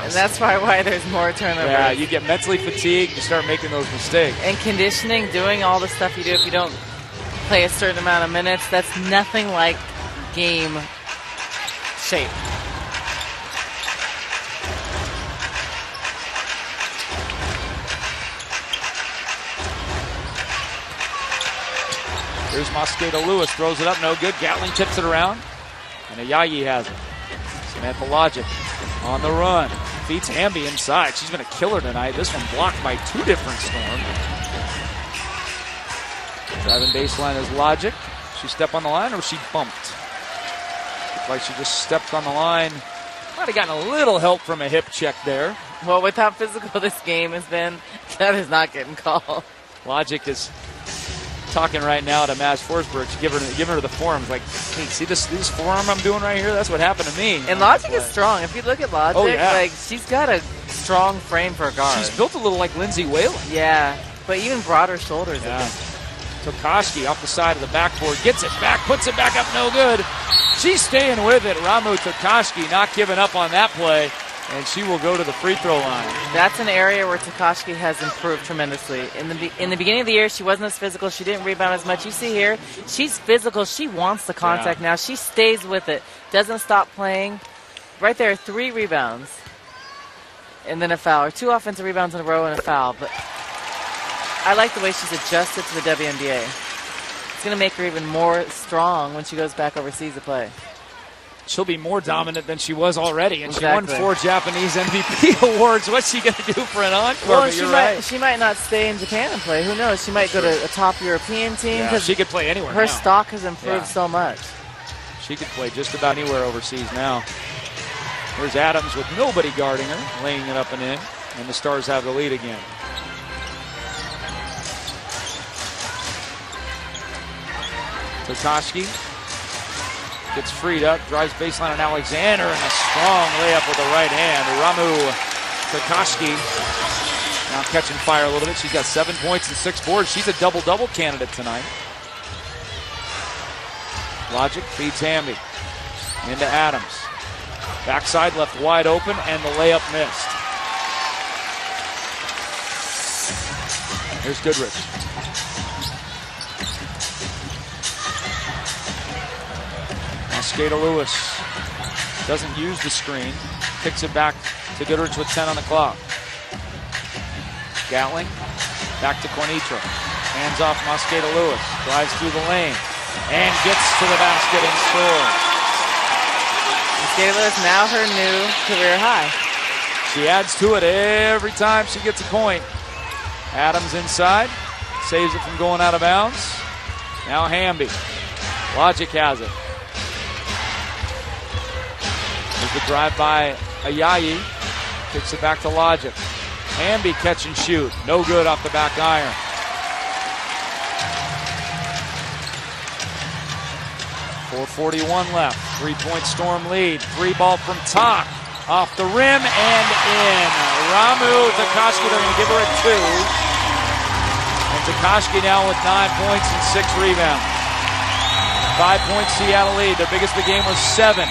And that's probably why there's more turnovers. Yeah, you get mentally fatigued, you start making those mistakes. And conditioning, doing all the stuff you do if you don't play a certain amount of minutes, that's nothing like game shape. Here's Mosqueda Lewis, throws it up, no good. Gatling tips it around, and Ayayi has it. Samantha Logic on the run. Beats Hamby inside. She's been a killer tonight. This one blocked by two different Storm. Driving baseline is Logic. She stepped on the line or was she bumped? Looked like she just stepped on the line. Might have gotten a little help from a hip check there. Well, with how physical this game has been, that is not getting called. Logic is talking right now to Madge Forsberg. She's giving her the forearms. Like, hey, see this forearm I'm doing right here? That's what happened to me. And Logic is strong. If you look at Logic, like she's got a strong frame for a guard. She's built a little like Lindsay Whalen. Yeah, but even broader shoulders. Yeah. Tokoski off the side of the backboard, gets it back, puts it back up, no good. She's staying with it. Ramu Tokoski not giving up on that play, and she will go to the free throw line. That's an area where Tokoski has improved tremendously. In the beginning of the year, she wasn't as physical. She didn't rebound as much. You see here, she's physical. She wants the contact now. She stays with it, doesn't stop playing. Right there, 3 rebounds, and then a foul, or 2 offensive rebounds in a row and a foul. But I like the way she's adjusted to the WNBA. It's going to make her even more strong when she goes back overseas to play. She'll be more dominant than she was already, and she won 4 Japanese MVP awards. What's she going to do for an encore? Well, she might not stay in Japan and play. Who knows? She might go to a top European team. Yeah, she could play anywhere. Her stock has improved so much. She could play just about anywhere overseas now. Here's Adams with nobody guarding her, laying it up and in, and the Stars have the lead again. Tokoski gets freed up, drives baseline on Alexander, and a strong layup with the right hand. Ramu Tokoski now catching fire a little bit. She's got 7 points and 6 boards. She's a double-double candidate tonight. Logic feeds Hamby into Adams. Backside left wide open, and the layup missed. Here's Goodrich. Mosqueda Lewis doesn't use the screen. Kicks it back to Goodrich with 10 on the clock. Gatling back to Cornitra. Hands off Mosqueda Lewis. Drives through the lane and gets to the basket and scores. Mosqueda Lewis now her new career high. She adds to it every time she gets a point. Adams inside. Saves it from going out of bounds. Now Hamby. Logic has it. There's the drive by Ayayi. Kicks it back to Logic. Hamby catch and shoot. No good off the back iron. .441 left. 3-point Storm lead. 3-ball from Tok. Off the rim and in. Ramu Tokoski, they're going to give her a 2. And Tokoski now with 9 points and 6 rebounds. 5-point Seattle lead. Their biggest of the game was 7.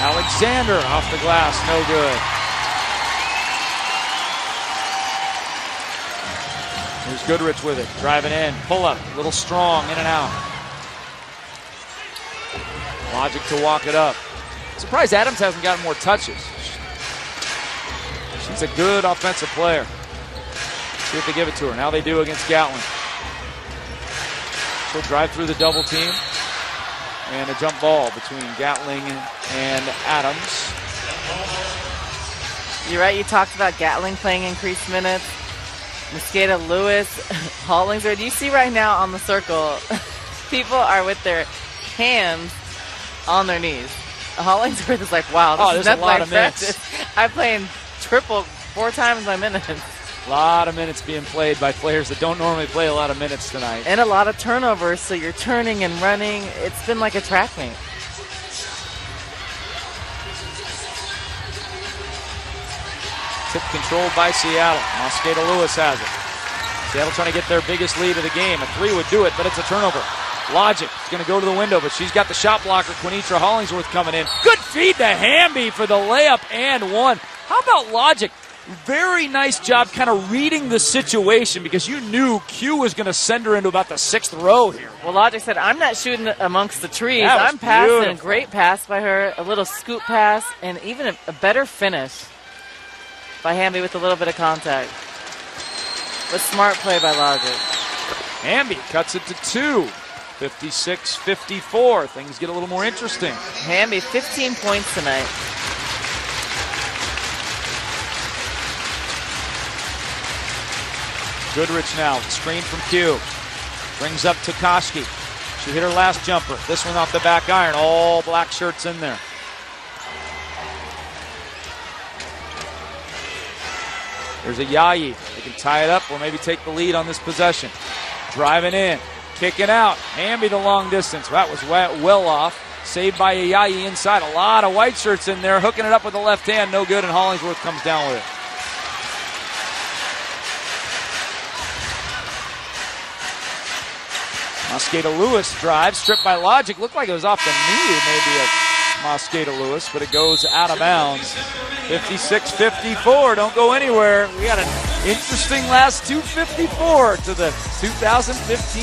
Alexander off the glass, no good. Here's Goodrich with it, driving in, pull up, a little strong, in and out. Logic to walk it up. Surprised Adams hasn't gotten more touches. She's a good offensive player. See if they give it to her. Now they do against Gatling. She'll drive through the double team. And a jump ball between Gatling and Adams. You're right, you talked about Gatling playing increased minutes. Mosqueda Lewis, Hollingsworth. You see right now on the circle, people are with their hands on their knees. Hollingsworth is like, wow, this is nothing like practice. I'm playing triple 4 times my minutes. A lot of minutes being played by players that don't normally play a lot of minutes tonight. And a lot of turnovers, so you're turning and running. It's been like a track meet. Tip controlled by Seattle. Mosqueda Lewis has it. Seattle trying to get their biggest lead of the game. A 3 would do it, but it's a turnover. Logic is going to go to the window, but she's got the shot blocker, Quinitra Hollingsworth, coming in. Good feed to Wnba for the layup and one. How about Logic? Very nice job kind of reading the situation because you knew Q was going to send her into about the 6th row here. Well, Logic said, I'm not shooting amongst the trees. I'm passing. Beautiful. Great pass by her, a little scoop pass, and even a better finish by Wnba with a little bit of contact. But smart play by Logic. Wnba cuts it to 2. 56-54. Things get a little more interesting. Wnba, 15 points tonight. Goodrich now, screen from Q. Brings up Tokoski. She hit her last jumper. This one off the back iron. All black shirts in there. There's a Yayi. They can tie it up or maybe take the lead on this possession. Driving in. Kicking out. Wnba the long distance. That was well off. Saved by a Yayi inside. A lot of white shirts in there. Hooking it up with the left hand. No good, and Hollingsworth comes down with it. Mosqueda Lewis drives. Stripped by Logic. Looked like it was off the knee maybe of Mosqueda Lewis, but it goes out of bounds. 56-54. Don't go anywhere. We got an interesting last 2:54 to the 2015